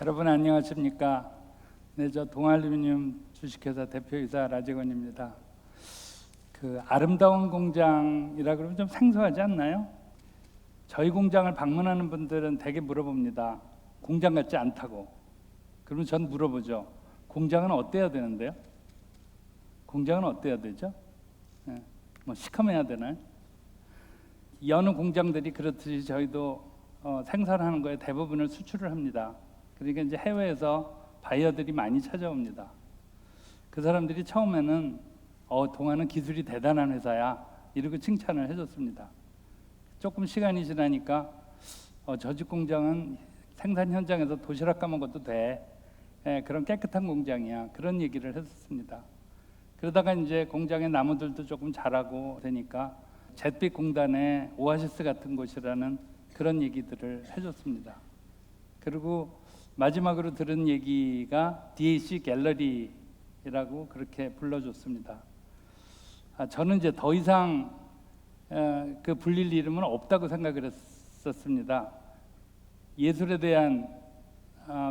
여러분 안녕하십니까? 네, 저 동아알루미늄 주식회사 대표이사 라재건입니다. 그 아름다운 공장이라 그러면 좀 생소하지 않나요? 저희 공장을 방문하는 분들은 대개 물어봅니다. 공장 같지 않다고. 그러면 전 물어보죠. 공장은 어때야 되는데요? 공장은 어때야 되죠? 네, 뭐 시커매야 되나요? 여느 공장들이 그렇듯이 저희도 생산하는 거에 대부분을 수출을 합니다. 그러니까 이제 해외에서 바이어들이 많이 찾아옵니다. 그 사람들이 처음에는 동아는 기술이 대단한 회사야 이러고 칭찬을 해줬습니다. 조금 시간이 지나니까 저 집 공장은 생산 현장에서 도시락 까먹어도 돼. 그런 깨끗한 공장이야. 그런 얘기를 했었습니다. 그러다가 이제 공장의 나무들도 조금 자라고 되니까 잿빛 공단의 오아시스 같은 곳이라는 그런 얘기들을 해줬습니다. 그리고 마지막으로 들은 얘기가 DAC 갤러리라고 그렇게 불러줬습니다. 저는 이제 더 이상 그 불릴 이름은 없다고 생각을 했었습니다. 예술에 대한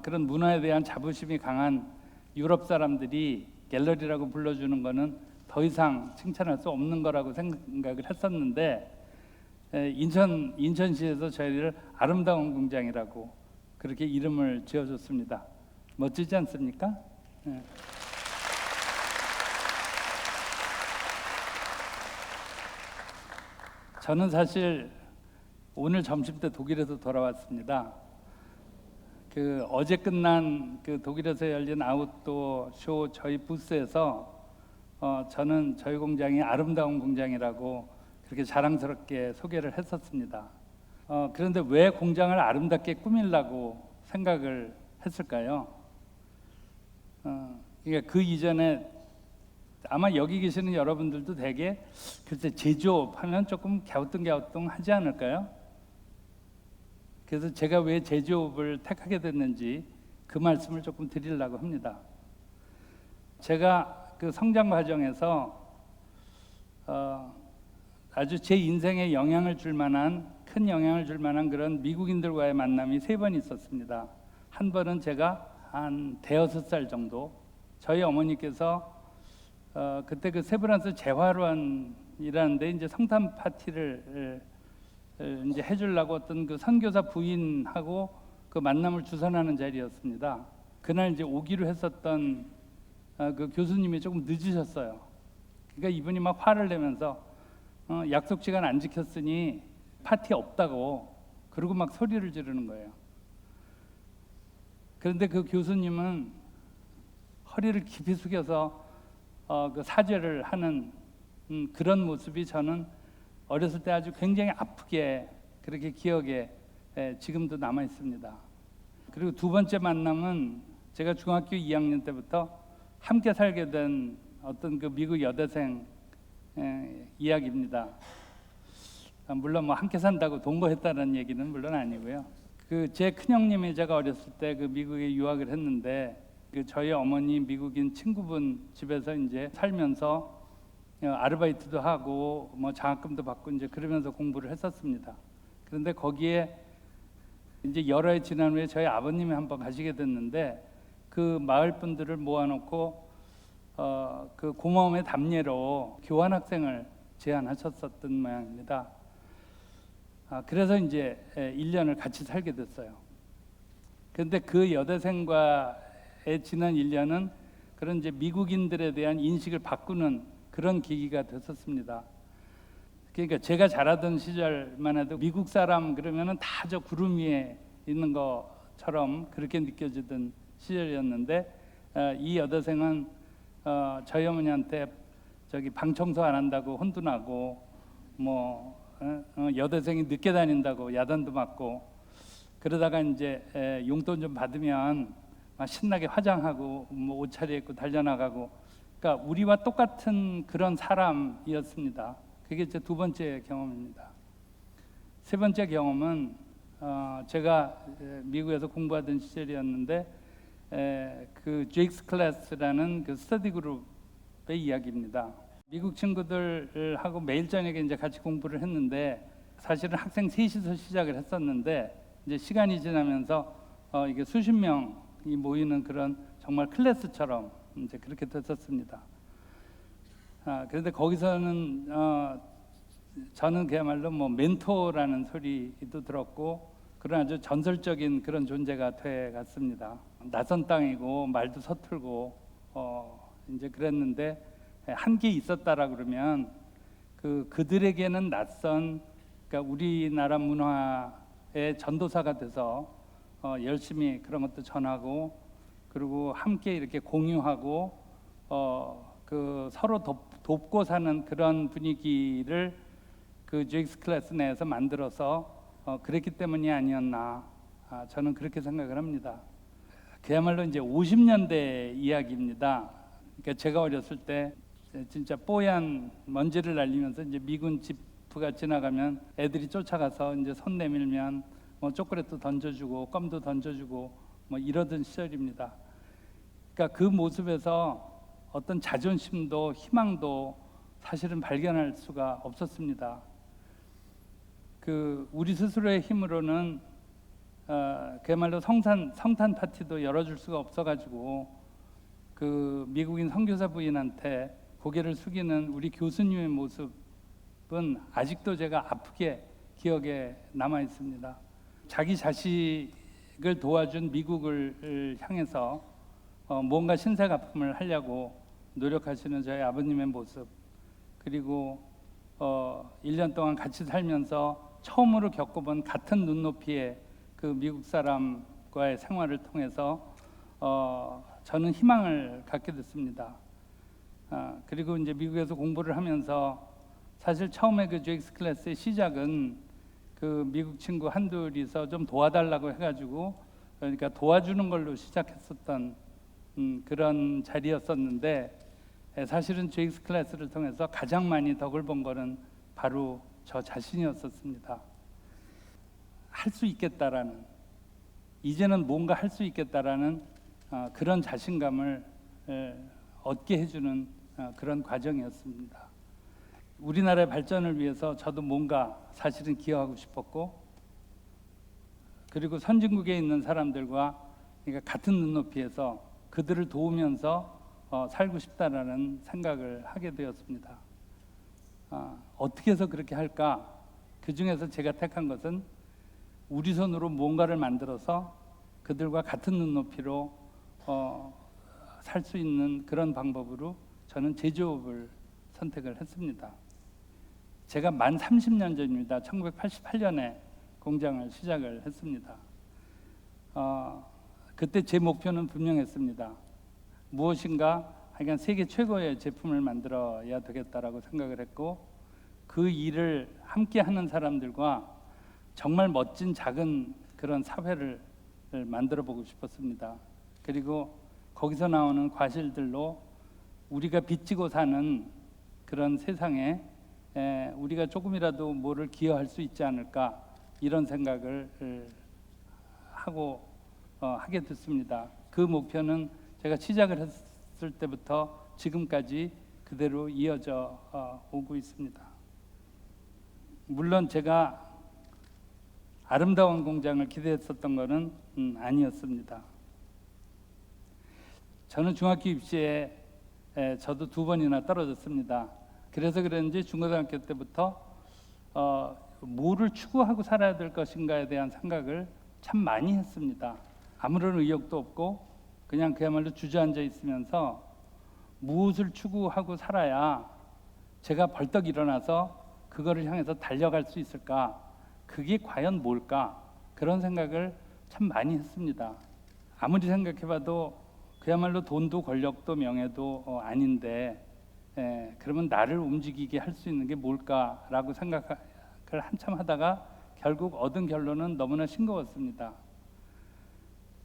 그런 문화에 대한 자부심이 강한 유럽 사람들이 갤러리라고 불러주는 거는 더 이상 칭찬할 수 없는 거라고 생각을 했었는데 인천시에서 저희를 아름다운 공장이라고 그렇게 이름을 지어줬습니다. 멋지지 않습니까? 네. 저는 사실 오늘 점심 때 독일에서 돌아왔습니다. 그 어제 끝난 그 독일에서 열린 아웃도어 쇼 저희 부스에서 저는 저희 공장이 아름다운 공장이라고 그렇게 자랑스럽게 소개를 했었습니다. 그런데 왜 공장을 아름답게 꾸밀라고 생각을 했을까요? 그러니까 그 이전에 아마 여기 계시는 여러분들도 되게 글쎄 제조업하면 조금 갸우뚱갸우뚱 하지 않을까요? 그래서 제가 왜 제조업을 택하게 됐는지 그 말씀을 조금 드리려고 합니다. 제가 그 성장 과정에서 아주 제 인생에 영향을 줄 만한 큰 영향을 줄 만한 그런 미국인들과의 만남이 3번 있었습니다. 한 번은 제가 한 대여섯 살 정도 저희 어머니께서 그때 그 세브란스 재활원이라는데 이제 성탄 파티를 이제 해주려고 어떤 그 선교사 부인하고 그 만남을 주선하는 자리였습니다. 그날 이제 오기로 했었던 그 교수님이 조금 늦으셨어요. 그러니까 이분이 막 화를 내면서 약속 시간 안 지켰으니 파티 없다고 그러고 막 소리를 지르는 거예요. 그런데 그 교수님은 허리를 깊이 숙여서 그 사죄를 하는 그런 모습이 저는 어렸을 때 아주 굉장히 아프게 그렇게 기억에 지금도 남아 있습니다. 그리고 두 번째 만남은 제가 중학교 2학년 때부터 함께 살게 된 어떤 그 미국 여대생 이야기입니다. 물론 뭐 함께 산다고 동거했다는 얘기는 물론 아니고요. 그 제 큰형님이 제가 어렸을 때 그 미국에 유학을 했는데 그 저희 어머니 미국인 친구분 집에서 이제 살면서 아르바이트도 하고 뭐 장학금도 받고 이제 그러면서 공부를 했었습니다. 그런데 거기에 이제 여러 해 지난 후에 저희 아버님이 한번 가시게 됐는데 그 마을 분들을 모아놓고 그 고마움의 답례로 교환학생을 제안하셨었던 모양입니다. 그래서 이제 1년을 같이 살게 됐어요. 그런데 그 여대생과의 지난 1년은 그런 이제 미국인들에 대한 인식을 바꾸는 그런 계기가 됐었습니다. 그러니까 제가 자라던 시절만 해도 미국 사람 그러면은 다 저 구름 위에 있는 것처럼 그렇게 느껴지던 시절이었는데 이 여대생은 저희 어머니한테 저기 방 청소 안 한다고 혼도 나고 뭐 여대생이 늦게 다닌다고 야단도 맞고 그러다가 이제 용돈 좀 받으면 막 신나게 화장하고 뭐 옷 차려입고 달려나가고 그러니까 우리와 똑같은 그런 사람이었습니다. 그게 제 두 번째 경험입니다. 세 번째 경험은 제가 미국에서 공부하던 시절이었는데 그 JX 클래스라는 그 스터디 그룹의 이야기입니다. 미국 친구들하고 매일 저녁에 이제 같이 공부를 했는데 사실은 학생 셋이서 시작을 했었는데 이제 시간이 지나면서 이게 수십 명이 모이는 그런 정말 클래스처럼 이제 그렇게 됐었습니다. 그런데 거기서는 저는 그야말로 뭐 멘토라는 소리도 들었고 그런 아주 전설적인 그런 존재가 돼 갔습니다. 낯선 땅이고 말도 서툴고 이제 그랬는데 한계 있었다라 그러면 그들에게는 낯선 그러니까 우리나라 문화의 전도사가 돼서 열심히 그런 것도 전하고 그리고 함께 이렇게 공유하고 그 서로 돕고 사는 그런 분위기를 그 JX 클래스 내에서 만들어서 그랬기 때문이 아니었나 저는 그렇게 생각을 합니다. 그야말로 이제 50년대 이야기입니다. 그러니까 제가 어렸을 때 진짜 뽀얀 먼지를 날리면서 이제 미군 지프가 지나가면 애들이 쫓아가서 이제 손 내밀면 뭐 초콜릿도 던져주고 껌도 던져주고 뭐 이러던 시절입니다. 그러니까 그 모습에서 어떤 자존심도 희망도 사실은 발견할 수가 없었습니다. 우리 스스로의 힘으로는 그야말로 성탄 파티도 열어줄 수가 없어가지고 그 미국인 선교사 부인한테 고개를 숙이는 우리 교수님의 모습은 아직도 제가 아프게 기억에 남아 있습니다. 자기 자식을 도와준 미국을 향해서 뭔가 신세가품을 하려고 노력하시는 저희 아버님의 모습, 그리고 1년 동안 같이 살면서 처음으로 겪어본 같은 눈높이의 그 미국 사람과의 생활을 통해서 저는 희망을 갖게 됐습니다. 그리고 이제 미국에서 공부를 하면서 사실 처음에 그 JX 클래스의 시작은 그 미국 친구 한둘이서 좀 도와달라고 해가지고 그러니까 도와주는 걸로 시작했었던 그런 자리였었는데 사실은 JX 클래스를 통해서 가장 많이 덕을 본 거는 바로 저 자신이었었습니다. 할 수 있겠다라는, 이제는 뭔가 할 수 있겠다라는 그런 자신감을 얻게 해주는 그런 과정이었습니다. 우리나라의 발전을 위해서 저도 뭔가 사실은 기여하고 싶었고, 그리고 선진국에 있는 사람들과 그러니까 같은 눈높이에서 그들을 도우면서 살고 싶다라는 생각을 하게 되었습니다. 어떻게 해서 그렇게 할까? 그 중에서 제가 택한 것은 우리 손으로 뭔가를 만들어서 그들과 같은 눈높이로 살 수 있는 그런 방법으로 저는 제조업을 선택을 했습니다. 제가 만 30년 전입니다. 1988년에 공장을 시작을 했습니다. 그때 제 목표는 분명했습니다. 무엇인가 하여간 세계 최고의 제품을 만들어야 되겠다라고 생각을 했고 그 일을 함께 하는 사람들과 정말 멋진 작은 그런 사회를 만들어 보고 싶었습니다. 그리고 거기서 나오는 과실들로 우리가 빚지고 사는 그런 세상에 우리가 조금이라도 뭐를 기여할 수 있지 않을까 이런 생각을 하게 됐습니다. 그 목표는 제가 시작을 했을 때부터 지금까지 그대로 이어져 오고 있습니다. 물론 제가 아름다운 공장을 기대했었던 것은 아니었습니다. 저는 중학교 입시에 저도 2번이나 떨어졌습니다. 그래서 그런지 중고등학교 때부터 뭐를 추구하고 살아야 될 것인가에 대한 생각을 참 많이 했습니다. 아무런 의욕도 없고 그냥 그야말로 주저앉아 있으면서 무엇을 추구하고 살아야 제가 벌떡 일어나서 그거를 향해서 달려갈 수 있을까? 그게 과연 뭘까? 그런 생각을 참 많이 했습니다. 아무리 생각해봐도 그야말로 돈도 권력도 명예도 아닌데 그러면 나를 움직이게 할 수 있는 게 뭘까라고 생각을 한참 하다가 결국 얻은 결론은 너무나 싱거웠습니다.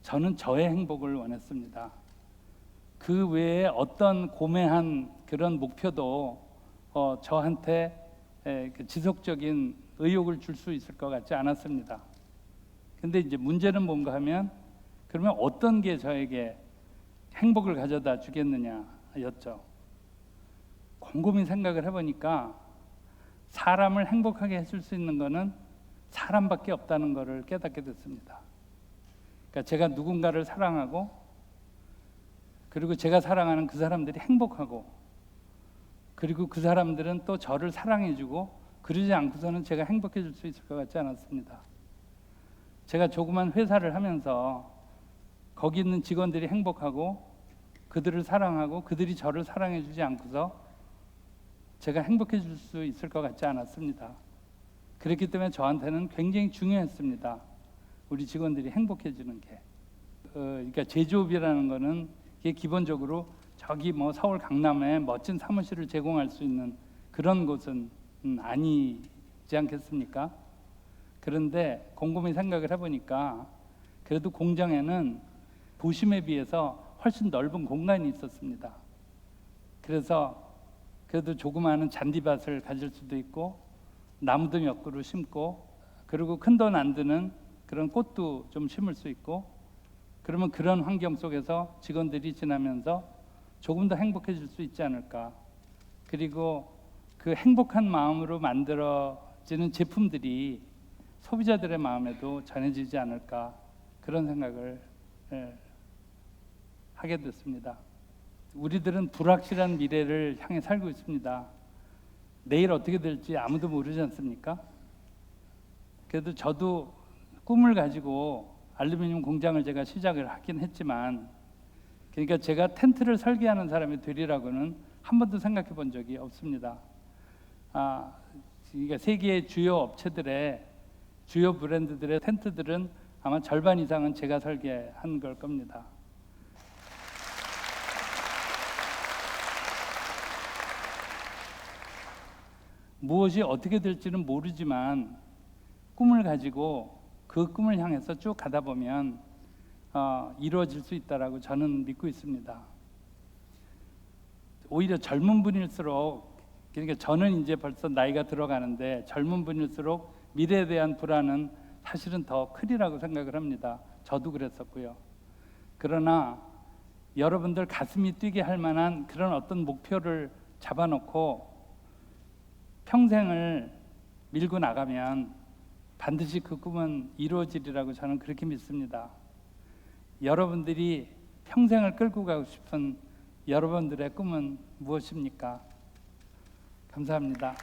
저는 저의 행복을 원했습니다. 그 외에 어떤 고매한 그런 목표도 저한테 지속적인 의욕을 줄 수 있을 것 같지 않았습니다. 근데 이제 문제는 뭔가 하면 그러면 어떤 게 저에게 행복을 가져다 주겠느냐였죠. 곰곰이 생각을 해보니까 사람을 행복하게 해줄 수 있는 거는 사람밖에 없다는 것을 깨닫게 됐습니다. 그러니까 제가 누군가를 사랑하고 그리고 제가 사랑하는 그 사람들이 행복하고 그리고 그 사람들은 또 저를 사랑해주고 그러지 않고서는 제가 행복해질 수 있을 것 같지 않았습니다. 제가 조그만 회사를 하면서 거기 있는 직원들이 행복하고 그들을 사랑하고 그들이 저를 사랑해주지 않고서 제가 행복해질 수 있을 것 같지 않았습니다. 그렇기 때문에 저한테는 굉장히 중요했습니다. 우리 직원들이 행복해지는 게. 그러니까 제조업이라는 거는 이게 기본적으로 저기 뭐 서울 강남에 멋진 사무실을 제공할 수 있는 그런 곳은 아니지 않겠습니까? 그런데 곰곰이 생각을 해보니까 그래도 공장에는 도심에 비해서 훨씬 넓은 공간이 있었습니다. 그래서 그래도 조그마한 잔디밭을 가질 수도 있고 나무도 몇 그루 심고 그리고 큰 돈 안 드는 그런 꽃도 좀 심을 수 있고 그러면 그런 환경 속에서 직원들이 지나면서 조금 더 행복해질 수 있지 않을까. 그리고 그 행복한 마음으로 만들어지는 제품들이 소비자들의 마음에도 전해지지 않을까 그런 생각을 하게 됐습니다. 우리들은 불확실한 미래를 향해 살고 있습니다. 내일 어떻게 될지 아무도 모르지 않습니까? 그래도 저도 꿈을 가지고 알루미늄 공장을 제가 시작을 하긴 했지만 그러니까 제가 텐트를 설계하는 사람이 되리라고는 한 번도 생각해 본 적이 없습니다. 그러니까 세계의 주요 업체들의 주요 브랜드들의 텐트들은 아마 절반 이상은 제가 설계한 걸 겁니다. 무엇이 어떻게 될지는 모르지만 꿈을 가지고 그 꿈을 향해서 쭉 가다 보면 이루어질 수 있다라고 저는 믿고 있습니다. 오히려 젊은 분일수록 그러니까 저는 이제 벌써 나이가 들어가는데 젊은 분일수록 미래에 대한 불안은 사실은 더 크리라고 생각을 합니다. 저도 그랬었고요. 그러나 여러분들 가슴이 뛰게 할 만한 그런 어떤 목표를 잡아놓고 평생을 밀고 나가면 반드시 그 꿈은 이루어지리라고 저는 그렇게 믿습니다. 여러분들이 평생을 끌고 가고 싶은 여러분들의 꿈은 무엇입니까? 감사합니다.